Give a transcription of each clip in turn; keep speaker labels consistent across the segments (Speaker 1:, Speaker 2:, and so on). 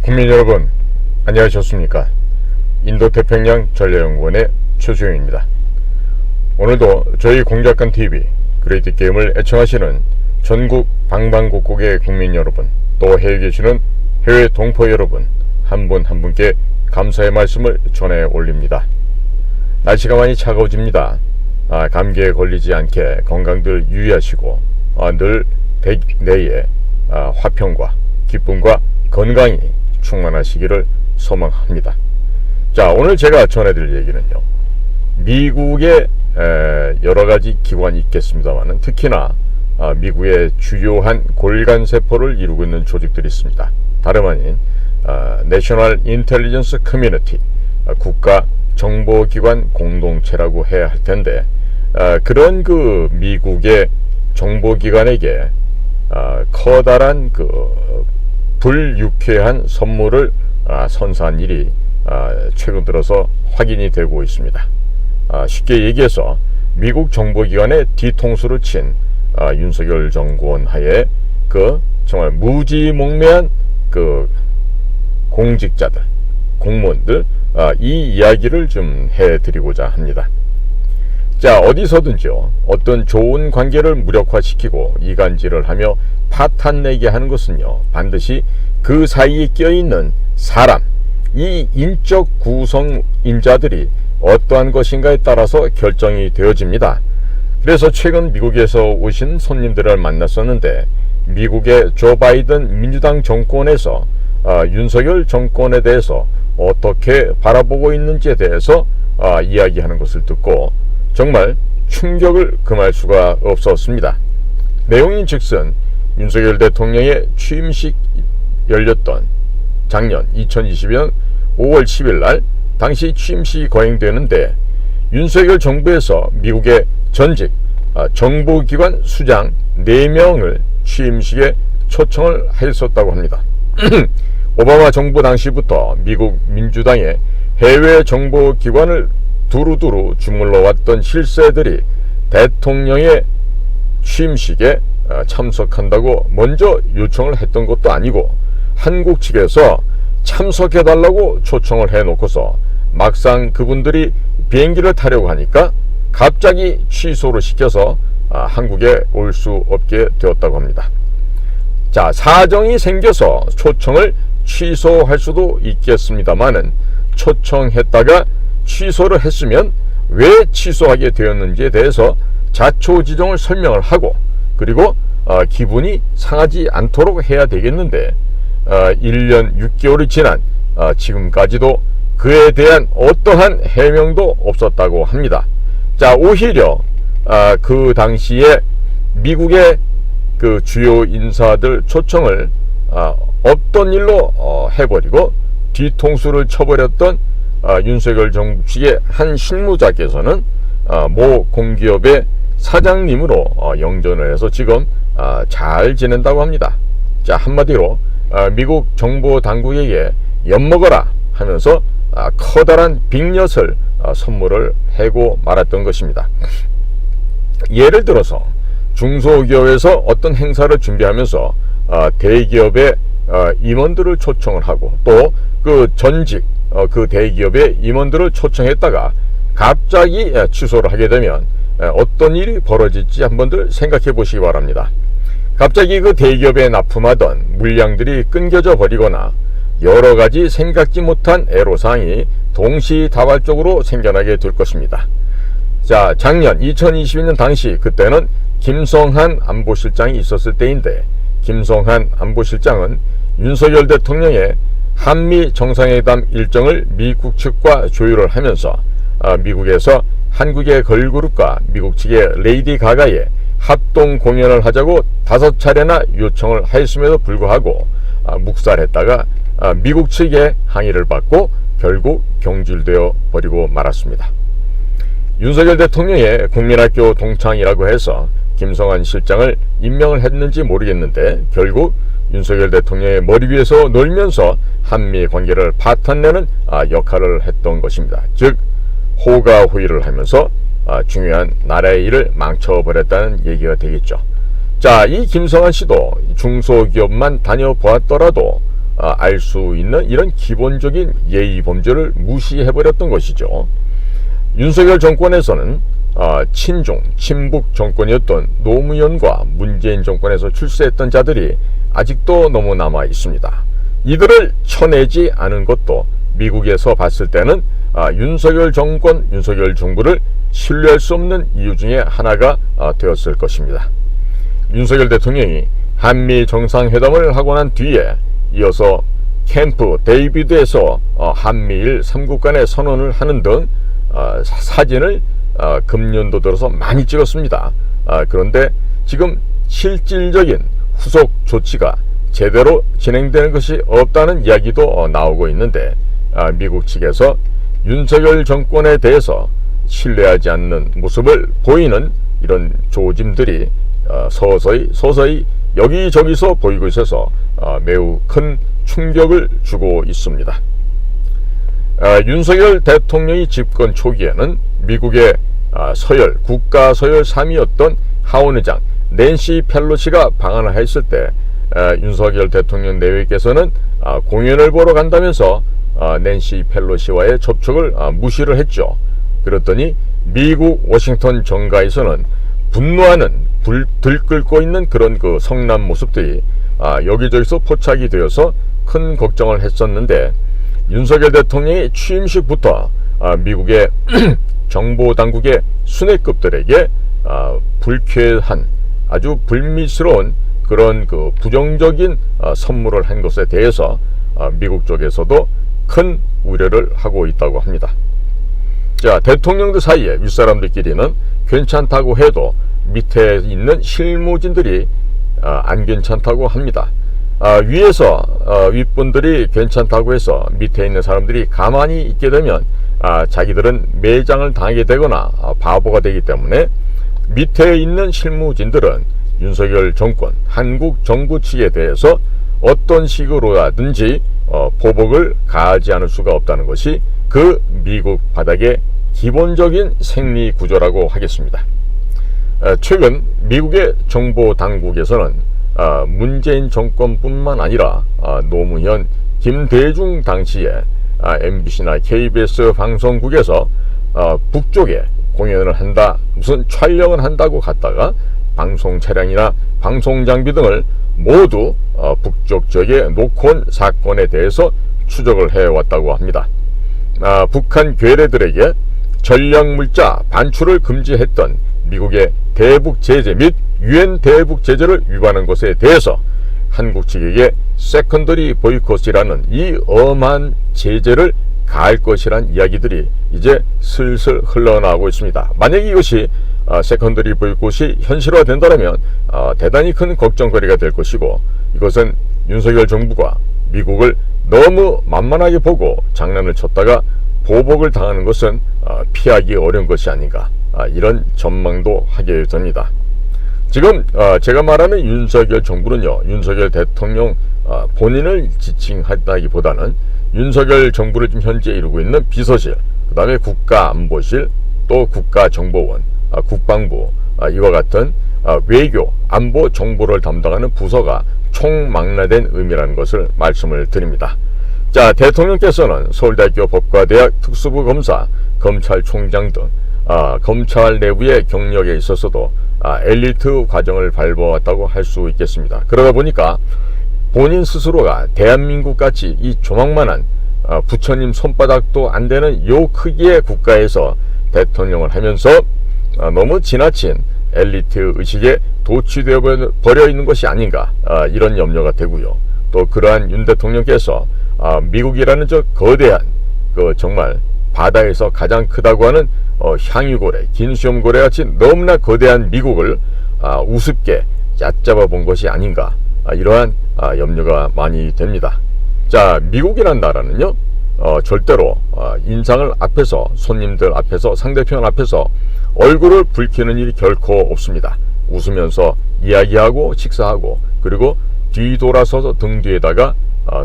Speaker 1: 국민 여러분, 안녕하셨습니까? 인도태평양 전략연구원의 최수영입니다. 오늘도 저희 공작관TV 그레이트게임을 애청하시는 전국 방방곡곡의 국민 여러분, 또 해외에 계시는 해외 동포 여러분 한 분 한 분께 감사의 말씀을 전해 올립니다. 날씨가 많이 차가워집니다. 감기에 걸리지 않게 건강들 유의하시고 늘 내에 화평과 기쁨과 건강이 충만하시기를 소망합니다. 자, 오늘 제가 전해드릴 얘기는요, 미국의 여러가지 기관이 있겠습니다만 특히나 미국의 주요한 골간세포를 이루고 있는 조직들이 있습니다. 다름 아닌 내셔널 인텔리전스 커뮤니티, 국가정보기관 공동체라고 해야 할 텐데, 그런 그 미국의 정보기관에게 커다란 불유쾌한 선물을 선사한 일이 최근 들어서 확인이 되고 있습니다. 쉽게 얘기해서 미국 정보기관의 뒤통수를 친 윤석열 정권 하에 정말 무지몽매한 공직자들, 공무원들, 이 이야기를 좀 해드리고자 합니다. 자, 어디서든지요, 어떤 좋은 관계를 무력화시키고 이간질을 하며 파탄내게 하는 것은요, 반드시 그 사이에 껴있는 사람, 이 인적 구성인자들이 어떠한 것인가에 따라서 결정이 되어집니다. 그래서 최근 미국에서 오신 손님들을 만났었는데, 미국의 조 바이든 민주당 정권에서 윤석열 정권에 대해서 어떻게 바라보고 있는지에 대해서 이야기하는 것을 듣고 정말 충격을 금할 수가 없었습니다. 내용인 즉슨 윤석열 대통령의 취임식 열렸던 작년 2022년 5월 10일 날 당시 취임식이 거행되는데, 윤석열 정부에서 미국의 전직 정보기관 수장 4명을 취임식에 초청을 했었다고 합니다. 오바마 정부 당시부터 미국 민주당의 해외 정보기관을 두루두루 주물러 왔던 실세들이 대통령의 취임식에 참석한다고 먼저 요청을 했던 것도 아니고, 한국 측에서 참석해달라고 초청을 해놓고서 막상 그분들이 비행기를 타려고 하니까 갑자기 취소를 시켜서 한국에 올 수 없게 되었다고 합니다. 자, 사정이 생겨서 초청을 취소할 수도 있겠습니다만은, 초청했다가 취소를 했으면 왜 취소하게 되었는지에 대해서 자초지종을 설명을 하고, 그리고 기분이 상하지 않도록 해야 되겠는데, 1년 6개월이 지난 지금까지도 그에 대한 어떠한 해명도 없었다고 합니다. 자, 오히려 그 당시에 미국의 그 주요 인사들 초청을 없던 일로 해버리고 뒤통수를 쳐버렸던 윤석열 정부 측의 한 실무자께서는 모 공기업의 사장님으로 영전을 해서 지금 잘 지낸다고 합니다. 자, 한마디로 미국 정보 당국에게 엿먹어라 하면서 커다란 빅엿을 선물을 해고 말았던 것입니다. 예를 들어서 중소기업에서 어떤 행사를 준비하면서 대기업의 임원들을 초청을 하고, 또 그 전직 그 대기업의 임원들을 초청했다가 갑자기 취소를 하게 되면 어떤 일이 벌어질지 한번들 생각해 보시기 바랍니다. 갑자기 그 대기업에 납품하던 물량들이 끊겨져 버리거나 여러가지 생각지 못한 애로사항이 동시다발적으로 생겨나게 될 것입니다. 자, 작년 2022년 당시, 그때는 김성한 안보실장이 있었을 때인데, 김성한 안보실장은 윤석열 대통령의 한미 정상회담 일정을 미국 측과 조율을 하면서 미국에서 한국의 걸그룹과 미국 측의 레이디 가가의 합동 공연을 하자고 5차례나 요청을 하였음에도 불구하고 묵살했다가 미국 측의 항의를 받고 결국 경질되어 버리고 말았습니다. 윤석열 대통령의 국민학교 동창이라고 해서 김성한 실장을 임명을 했는지 모르겠는데, 결국 윤석열 대통령의 머리 위에서 놀면서 한미 관계를 파탄내는 역할을 했던 것입니다. 즉, 호가호위를 하면서 중요한 나라의 일을 망쳐버렸다는 얘기가 되겠죠. 자, 이 김성한 씨도 중소기업만 다녀보았더라도 알 수 있는 이런 기본적인 예의 범죄를 무시해버렸던 것이죠. 윤석열 정권에서는 친중, 친북 정권이었던 노무현과 문재인 정권에서 출세했던 자들이 아직도 너무 남아 있습니다. 이들을 쳐내지 않은 것도 미국에서 봤을 때는 윤석열 정권, 윤석열 정부를 신뢰할 수 없는 이유 중에 하나가 되었을 것입니다. 윤석열 대통령이 한미 정상회담을 하고 난 뒤에 이어서 캠프 데이비드에서 한미일 3국 간의 선언을 하는 등 사진을 금년도 들어서 많이 찍었습니다. 그런데 지금 실질적인 후속 조치가 제대로 진행되는 것이 없다는 이야기도 나오고 있는데, 미국 측에서 윤석열 정권에 대해서 신뢰하지 않는 모습을 보이는 이런 조짐들이 서서히 여기저기서 보이고 있어서 매우 큰 충격을 주고 있습니다. 윤석열 대통령이 집권 초기에는 미국의 국가 서열 3위였던 하원 의장 낸시 펠로시가 방한을 했을 때 윤석열 대통령 내외께서는 공연을 보러 간다면서 낸시 펠로시와의 접촉을 무시를 했죠. 그랬더니 미국 워싱턴 정가에서는 분노하는 들끓고 있는 그런 그 성남 모습들이 여기저기서 포착이 되어서 큰 걱정을 했었는데, 윤석열 대통령의 취임식부터 미국의 정보당국의 수뇌급들에게 불쾌한 아주 불미스러운 그런 그 부정적인 선물을 한 것에 대해서 미국 쪽에서도 큰 우려를 하고 있다고 합니다. 자, 대통령들 사이에 윗사람들끼리는 괜찮다고 해도 밑에 있는 실무진들이 안 괜찮다고 합니다. 위에서 윗분들이 괜찮다고 해서 밑에 있는 사람들이 가만히 있게 되면 자기들은 매장을 당하게 되거나 바보가 되기 때문에 밑에 있는 실무진들은 윤석열 정권, 한국 정부 측에 대해서 어떤 식으로라든지 보복을 가하지 않을 수가 없다는 것이 그 미국 바닥의 기본적인 생리 구조라고 하겠습니다. 최근 미국의 정보 당국에서는 문재인 정권뿐만 아니라 노무현, 김대중 당시에 MBC나 KBS 방송국에서 북쪽에 공연을 한다, 무슨 촬영을 한다고 갔다가 방송 차량이나 방송 장비 등을 모두 북쪽 지역에 놓고 온 사건에 대해서 추적을 해왔다고 합니다. 북한 괴뢰들에게 전략물자 반출을 금지했던 미국의 대북 제재 및 유엔 대북 제재를 위반한 것에 대해서 한국 측에게 세컨더리 보이콧이라는 이 엄한 제재를 가할 것이란 이야기들이 이제 슬슬 흘러나오고 있습니다. 만약 이것이 세컨더리 보이콧이 현실화된다면 대단히 큰 걱정거리가 될 것이고, 이것은 윤석열 정부가 미국을 너무 만만하게 보고 장난을 쳤다가 보복을 당하는 것은 피하기 어려운 것이 아닌가, 이런 전망도 하게 됩니다. 지금 제가 말하는 윤석열 정부는요, 윤석열 대통령 본인을 지칭하다기보다는 윤석열 정부를 지금 현재 이루고 있는 비서실, 그 다음에 국가안보실, 또 국가정보원, 국방부, 이와 같은 외교, 안보 정보를 담당하는 부서가 총망라된 의미라는 것을 말씀을 드립니다. 자, 대통령께서는 서울대학교 법과대학 특수부 검사, 검찰총장 등 검찰 내부의 경력에 있어서도 엘리트 과정을 밟아왔다고 할 수 있겠습니다. 그러다 보니까 본인 스스로가 대한민국같이 이 조망만한 부처님 손바닥도 안 되는 요 크기의 국가에서 대통령을 하면서 너무 지나친 엘리트 의식에 도취되어 버려 있는 것이 아닌가, 이런 염려가 되고요. 또 그러한 윤 대통령께서 미국이라는 저 거대한 정말 바다에서 가장 크다고 하는 향유고래, 긴수염고래 같이 너무나 거대한 미국을 우습게 얕잡아 본 것이 아닌가, 이러한 염려가 많이 됩니다. 자, 미국이란 나라는요, 절대로 인상을 앞에서, 손님들 앞에서, 상대편 앞에서 얼굴을 붉히는 일이 결코 없습니다. 웃으면서 이야기하고 식사하고, 그리고 뒤돌아서서 등 뒤에다가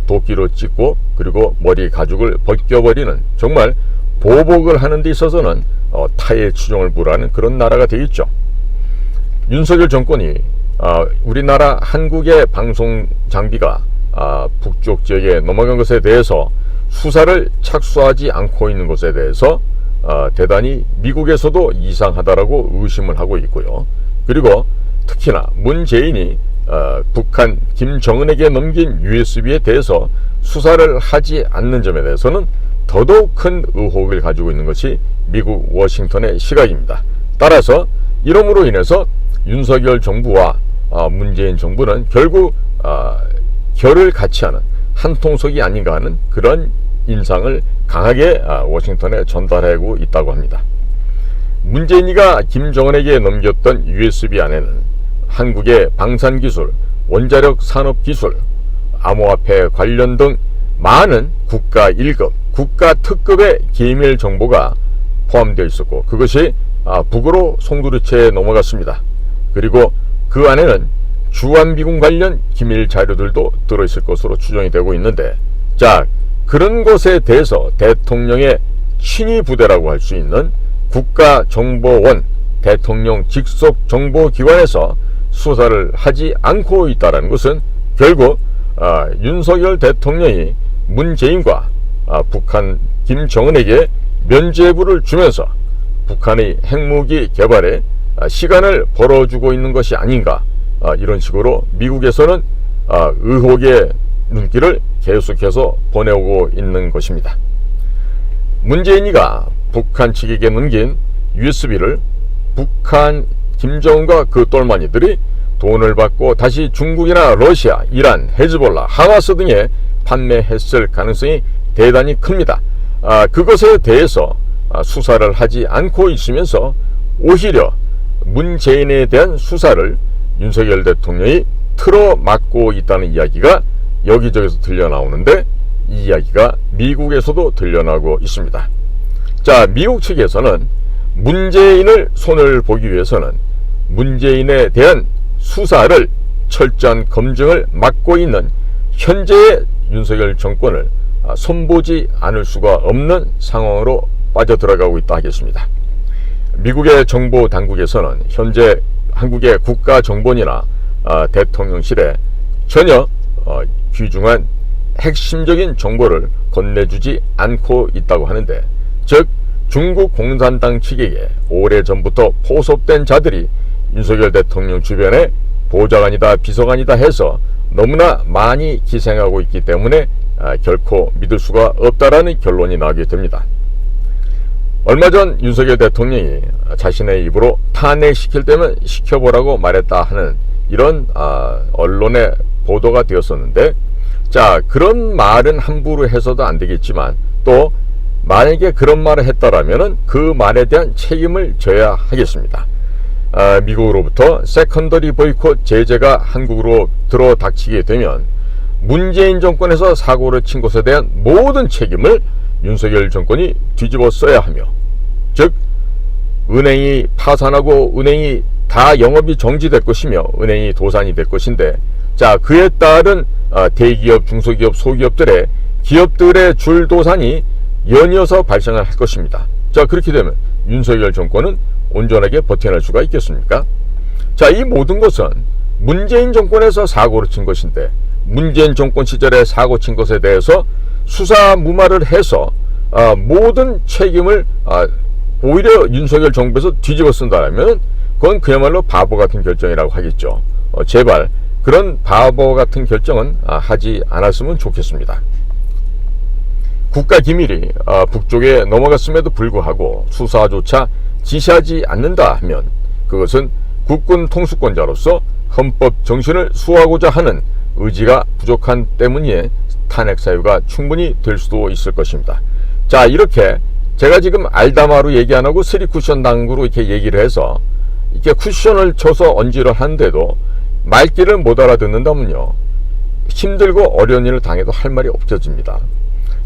Speaker 1: 도끼로 찍고, 그리고 머리 가죽을 벗겨버리는, 정말 보복을 하는 데 있어서는 타의 추종을 불하는 그런 나라가 되겠죠. 윤석열 정권이 우리나라 한국의 방송 장비가 북쪽 지역에 넘어간 것에 대해서 수사를 착수하지 않고 있는 것에 대해서 대단히 미국에서도 이상하다라고 의심을 하고 있고요. 그리고 특히나 문재인이 북한 김정은에게 넘긴 USB에 대해서 수사를 하지 않는 점에 대해서는 더더욱 큰 의혹을 가지고 있는 것이 미국 워싱턴의 시각입니다. 따라서 이러므로 인해서 윤석열 정부와 문재인 정부는 결국 결을 같이 하는 한통속이 아닌가 하는 그런 인상을 강하게 워싱턴에 전달하고 있다고 합니다. 문재인이가 김정은에게 넘겼던 USB 안에는 한국의 방산기술, 원자력 산업기술, 암호화폐 관련 등 많은 국가 1급, 국가 특급의 기밀 정보가 포함되어 있었고, 그것이 북으로 송두리째 넘어갔습니다. 그리고 그 안에는 주한미군 관련 기밀 자료들도 들어있을 것으로 추정이 되고 있는데, 자, 그런 것에 대해서 대통령의 친위 부대라고 할 수 있는 국가정보원, 대통령 직속 정보기관에서 수사를 하지 않고 있다는 것은 결국 윤석열 대통령이 문재인과 북한 김정은에게 면죄부를 주면서 북한의 핵무기 개발에 시간을 벌어주고 있는 것이 아닌가, 이런 식으로 미국에서는 의혹의 눈길을 계속해서 보내오고 있는 것입니다. 문재인이가 북한 측에게 넘긴 USB를 북한 김정은과 그 똘마니들이 돈을 받고 다시 중국이나 러시아, 이란, 헤즈볼라, 하마스 등에 판매했을 가능성이 대단히 큽니다. 그것에 대해서 수사를 하지 않고 있으면서 오히려 문재인에 대한 수사를 윤석열 대통령이 틀어막고 있다는 이야기가 여기저기서 들려나오는데, 이 이야기가 미국에서도 들려나오고 있습니다. 자, 미국 측에서는 문재인을 손을 보기 위해서는 문재인에 대한 수사를 철저한 검증을 맡고 있는 현재의 윤석열 정권을 손보지 않을 수가 없는 상황으로 빠져들어가고 있다 하겠습니다. 미국의 정보 당국에서는 현재 한국의 국가정보원이나 대통령실에 전혀 귀중한 핵심적인 정보를 건네주지 않고 있다고 하는데, 즉 중국 공산당 측에게 오래전부터 포섭된 자들이 윤석열 대통령 주변에 보좌관이다 비서관이다 해서 너무나 많이 기생하고 있기 때문에 결코 믿을 수가 없다라는 결론이 나오게 됩니다. 얼마 전 윤석열 대통령이 자신의 입으로 탄핵시킬 때면 시켜보라고 말했다 하는 이런 언론의 보도가 되었었는데, 자, 그런 말은 함부로 해서도 안 되겠지만, 또 만약에 그런 말을 했다라면 그 말에 대한 책임을 져야 하겠습니다. 미국으로부터 세컨더리 보이콧 제재가 한국으로 들어닥치게 되면 문재인 정권에서 사고를 친 것에 대한 모든 책임을 윤석열 정권이 뒤집어 써야 하며, 즉 은행이 파산하고 은행이 다 영업이 정지될 것이며 은행이 도산이 될 것인데, 자, 그에 따른 대기업, 중소기업, 소기업들의 기업들의 줄도산이 연이어서 발생을 할 것입니다. 자, 그렇게 되면 윤석열 정권은 온전하게 버텨낼 수가 있겠습니까? 자, 이 모든 것은 문재인 정권에서 사고를 친 것인데, 문재인 정권 시절에 사고 친 것에 대해서 수사 무마를 해서 모든 책임을 오히려 윤석열 정부에서 뒤집어 쓴다면 그건 그야말로 바보 같은 결정이라고 하겠죠. 제발 그런 바보 같은 결정은 하지 않았으면 좋겠습니다. 국가기밀이 북쪽에 넘어갔음에도 불구하고 수사조차 지시하지 않는다 하면 그것은 국군 통수권자로서 헌법 정신을 수호하고자 하는 의지가 부족한 때문에 탄핵 사유가 충분히 될 수도 있을 것입니다. 자, 이렇게 제가 지금 알다마로 얘기 안 하고 쓰리 쿠션 당구로 이렇게 얘기를 해서 이렇게 쿠션을 쳐서 언지를 하는데도 말귀를 못 알아듣는다면요, 힘들고 어려운 일을 당해도 할 말이 없어집니다.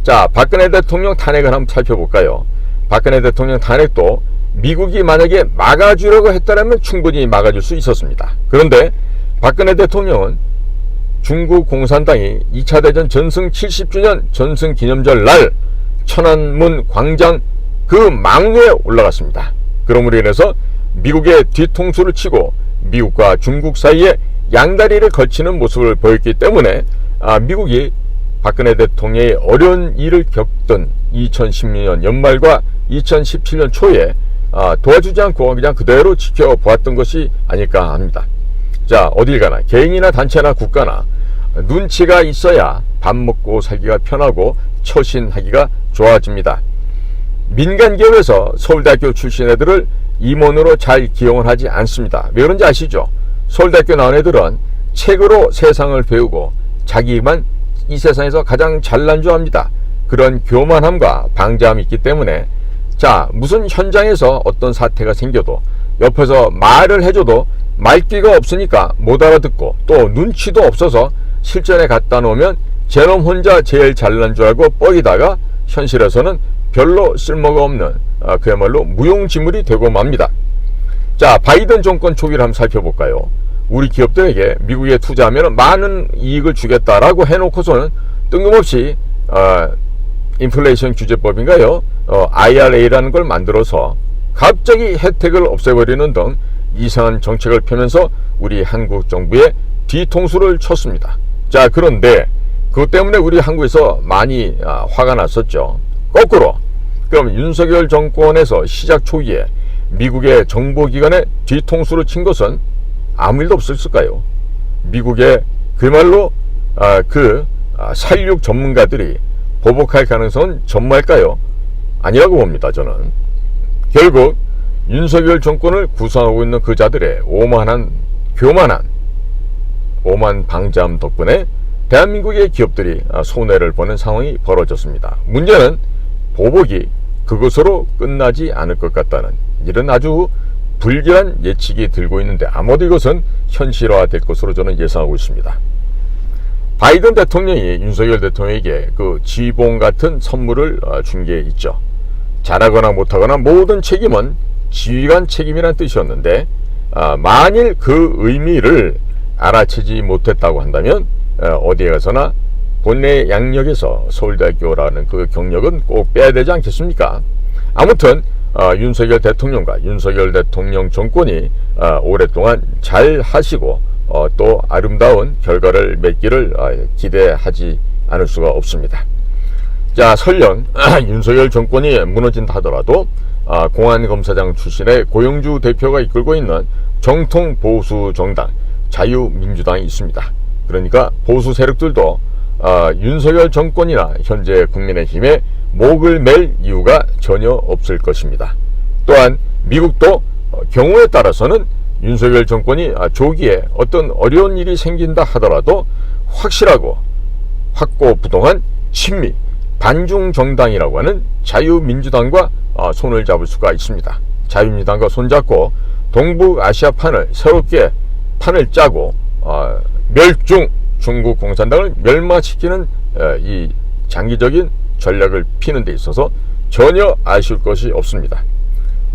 Speaker 1: 자, 박근혜 대통령 탄핵을 한번 살펴볼까요? 박근혜 대통령 탄핵도 미국이 만약에 막아주려고 했다면 충분히 막아줄 수 있었습니다. 그런데 박근혜 대통령은 중국 공산당이 2차 대전 전승 70주년 전승 기념절 날 천안문 광장 그 망루에 올라갔습니다. 그러므로 인해서 미국의 뒤통수를 치고 미국과 중국 사이에 양다리를 걸치는 모습을 보였기 때문에 미국이 박근혜 대통령의 어려운 일을 겪던 2016년 연말과 2017년 초에 도와주지 않고 그냥 그대로 지켜보았던 것이 아닐까 합니다. 자, 어딜 가나 개인이나 단체나 국가나 눈치가 있어야 밥 먹고 살기가 편하고 처신하기가 좋아집니다. 민간기업에서 서울대학교 출신 애들을 임원으로 잘 기용을 하지 않습니다. 왜 그런지 아시죠? 서울대학교 나온 애들은 책으로 세상을 배우고 자기만 이 세상에서 가장 잘난 줄 압니다. 그런 교만함과 방자함이 있기 때문에 자, 무슨 현장에서 어떤 사태가 생겨도 옆에서 말을 해줘도 말귀가 없으니까 못 알아듣고 또 눈치도 없어서 실전에 갖다 놓으면 제놈 혼자 제일 잘난 줄 알고 뻐기다가 현실에서는 별로 쓸모가 없는 그야말로 무용지물이 되고 맙니다. 자, 바이든 정권 초기를 한번 살펴볼까요? 우리 기업들에게 미국에 투자하면 많은 이익을 주겠다라고 해놓고서는 뜬금없이 인플레이션 규제법인가요? IRA라는 걸 만들어서 갑자기 혜택을 없애버리는 등 이상한 정책을 펴면서 우리 한국 정부에 뒤통수를 쳤습니다. 자, 그런데 그것 때문에 우리 한국에서 많이 화가 났었죠. 거꾸로 그럼 윤석열 정권에서 시작 초기에 미국의 정보기관에 뒤통수를 친 것은 아무 일도 없었을까요? 미국의 그말로 살육 전문가들이 보복할 가능성은 전무할까요? 아니라고 봅니다. 저는 결국 윤석열 정권을 구성하고 있는 그 자들의 오만한 교만한 오만 방자함 덕분에 대한민국의 기업들이 손해를 보는 상황이 벌어졌습니다. 문제는 보복이 그것으로 끝나지 않을 것 같다는 이런 아주 불길한 예측이 들고 있는데 아마도 이것은 현실화될 것으로 저는 예상하고 있습니다. 바이든 대통령이 윤석열 대통령에게 그 지봉 같은 선물을 준 게 있죠. 잘하거나 못하거나 모든 책임은 지휘관 책임이란 뜻이었는데 만일 그 의미를 알아채지 못했다고 한다면 어디에 가서나 본래 양력에서 서울대학교라는 그 경력은 꼭 빼야 되지 않겠습니까? 아무튼 윤석열 대통령과 윤석열 대통령 정권이 오랫동안 잘 하시고 또 아름다운 결과를 맺기를 기대하지 않을 수가 없습니다. 자, 설령 윤석열 정권이 무너진다 하더라도 공안검사장 출신의 고영주 대표가 이끌고 있는 정통 보수 정당 자유민주당이 있습니다. 그러니까 보수 세력들도 윤석열 정권이나 현재 국민의힘에 목을 맬 이유가 전혀 없을 것입니다. 또한 미국도 경우에 따라서는 윤석열 정권이 조기에 어떤 어려운 일이 생긴다 하더라도 확실하고 확고부동한 친미 반중 정당이라고 하는 자유민주당과 손을 잡을 수가 있습니다. 자유민주당과 손잡고 동북아시아판을 새롭게 판을 짜고 멸중 중국 공산당을 멸망시키는 이 장기적인 전략을 피는 데 있어서 전혀 아쉬울 것이 없습니다.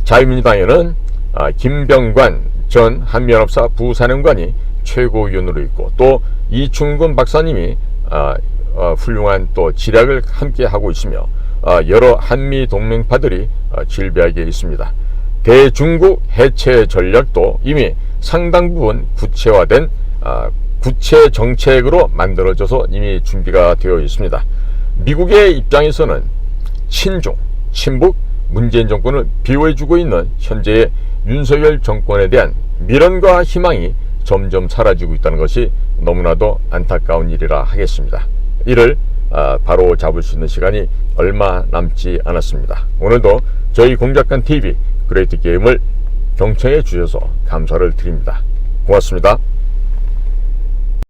Speaker 1: 자유민주당에는 김병관 전 한미연합사 부사령관이 최고위원으로 있고 또 이충근 박사님이 훌륭한 또 지략을 함께 하고 있으며 여러 한미 동맹파들이 질비하게 있습니다. 대중국 해체 전략도 이미 상당 부분 구체화된 구체 정책으로 만들어져서 이미 준비가 되어 있습니다. 미국의 입장에서는 친중, 친북 문재인 정권을 비호해주고 있는 현재의 윤석열 정권에 대한 미련과 희망이 점점 사라지고 있다는 것이 너무나도 안타까운 일이라 하겠습니다. 이를 바로 잡을 수 있는 시간이 얼마 남지 않았습니다. 오늘도 저희 공작관 TV 그레이트 게임을 경청해 주셔서 감사를 드립니다. 고맙습니다.